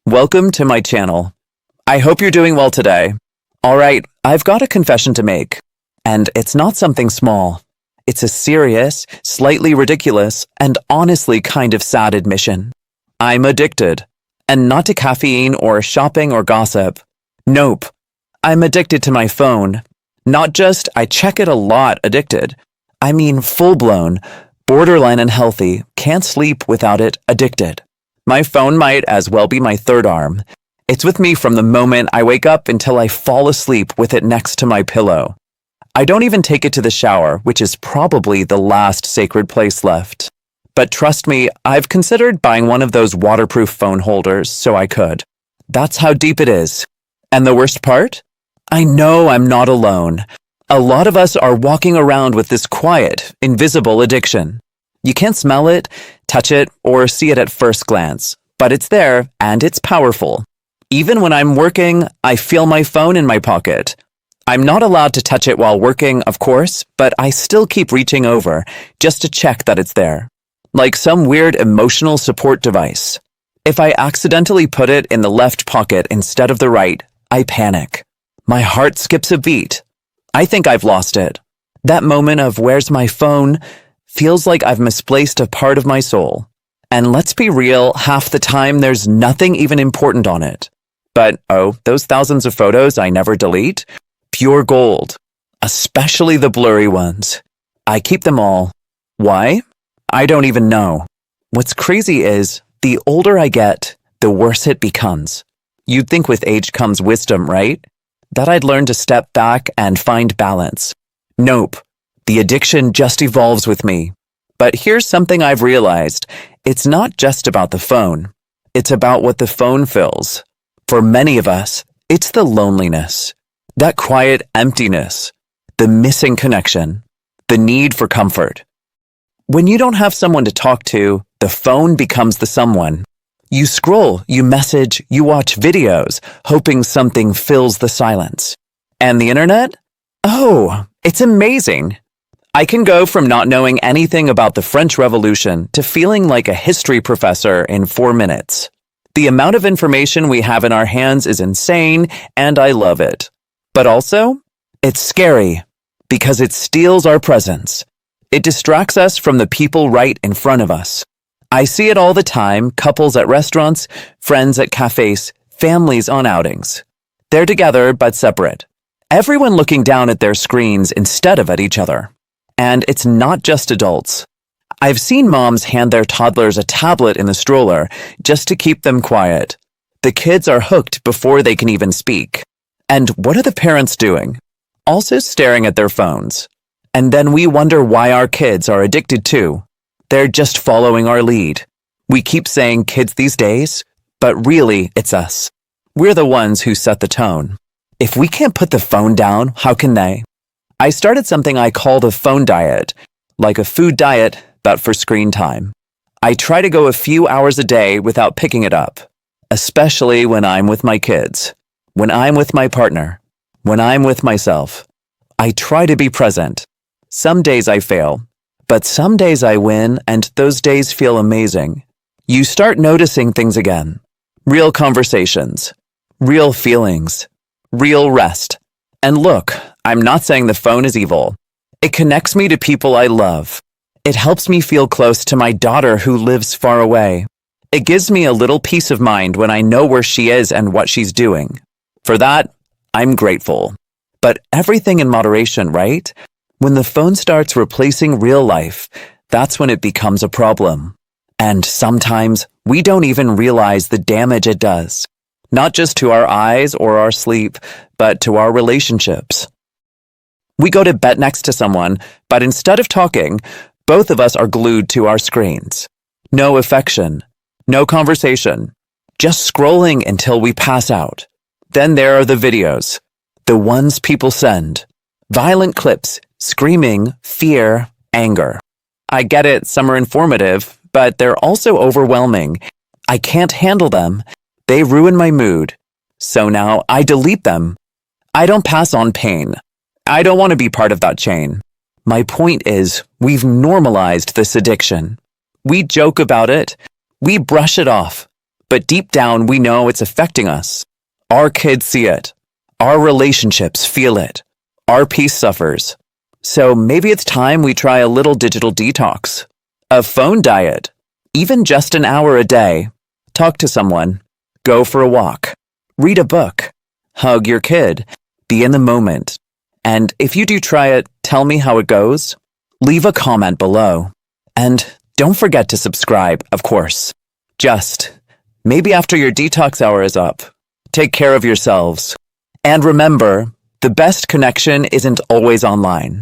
Welcome to my channel. I hope you're doing well today. Alright, I've got a confession to make. And it's not something small. It's a serious, slightly ridiculous, and honestly kind of sad admission. I'm addicted. And not to caffeine or shopping or gossip. Nope. I'm addicted to my phone. Not just I check it a lot addicted. I mean full-blown, borderline unhealthy, can't sleep without it addicted. My phone might as well be my third arm. It's with me from the moment I wake up until I fall asleep with it next to my pillow. I don't even take it to the shower, which is probably the last sacred place left. But trust me, I've considered buying one of those waterproof phone holders so I could. That's how deep it is. And the worst part? I know I'm not alone. A lot of us are walking around with this quiet, invisible addiction. You can't smell it, touch it, or see it at first glance, but it's there and it's powerful. Even when I'm working, I feel my phone in my pocket. I'm not allowed to touch it while working, of course, but I still keep reaching over just to check that it's there. Like some weird emotional support device. If I accidentally put it in the left pocket instead of the right, I panic. My heart skips a beat. I think I've lost it. That moment of where's my phone feels like I've misplaced a part of my soul. And let's be real, half the time there's nothing even important on it. But those thousands of photos I never delete? Pure gold. Especially the blurry ones. I keep them all. Why? I don't even know. What's crazy is, the older I get, the worse it becomes. You'd think with age comes wisdom, right? That I'd learn to step back and find balance. Nope. The addiction just evolves with me. But here's something I've realized. It's not just about the phone. It's about what the phone fills. For many of us, it's the loneliness. That quiet emptiness. The missing connection. The need for comfort. When you don't have someone to talk to, the phone becomes the someone. You scroll, you message, you watch videos, hoping something fills the silence. And the internet? Oh, it's amazing. I can go from not knowing anything about the French Revolution to feeling like a history professor in 4 minutes. The amount of information we have in our hands is insane, and I love it. But also, it's scary, because it steals our presence. It distracts us from the people right in front of us. I see it all the time, couples at restaurants, friends at cafes, families on outings. They're together but separate. Everyone looking down at their screens instead of at each other. And it's not just adults. I've seen moms hand their toddlers a tablet in the stroller just to keep them quiet. The kids are hooked before they can even speak. And what are the parents doing? Also staring at their phones. And then we wonder why our kids are addicted too. They're just following our lead. We keep saying kids these days, but really it's us. We're the ones who set the tone. If we can't put the phone down, how can they? I started something I call the phone diet, like a food diet, but for screen time. I try to go a few hours a day without picking it up, especially when I'm with my kids, when I'm with my partner, when I'm with myself. I try to be present. Some days I fail, but some days I win, and those days feel amazing. You start noticing things again. Real conversations, real feelings, real rest. And look, I'm not saying the phone is evil. It connects me to people I love. It helps me feel close to my daughter who lives far away. It gives me a little peace of mind when I know where she is and what she's doing. For that, I'm grateful. But everything in moderation, right? When the phone starts replacing real life, that's when it becomes a problem. And sometimes we don't even realize the damage it does. Not just to our eyes or our sleep, but to our relationships. We go to bed next to someone, but instead of talking, both of us are glued to our screens. No affection, no conversation, just scrolling until we pass out. Then there are the videos, the ones people send. Violent clips, screaming, fear, anger. I get it, some are informative, but they're also overwhelming. I can't handle them. They ruin my mood. So now I delete them. I don't pass on pain. I don't want to be part of that chain. My point is, we've normalized this addiction. We joke about it. We brush it off. but deep down we know it's affecting us. Our kids see it. Our relationships feel it. Our peace suffers. So maybe it's time we try a little digital detox. A phone diet. Even just an hour a day. Talk to someone. Go for a walk. Read a book. Hug your kid. Be in the moment. And if you do try it, tell me how it goes. Leave a comment below. And don't forget to subscribe, of course. Just maybe after your detox hour is up. Take care of yourselves. And remember, the best connection isn't always online.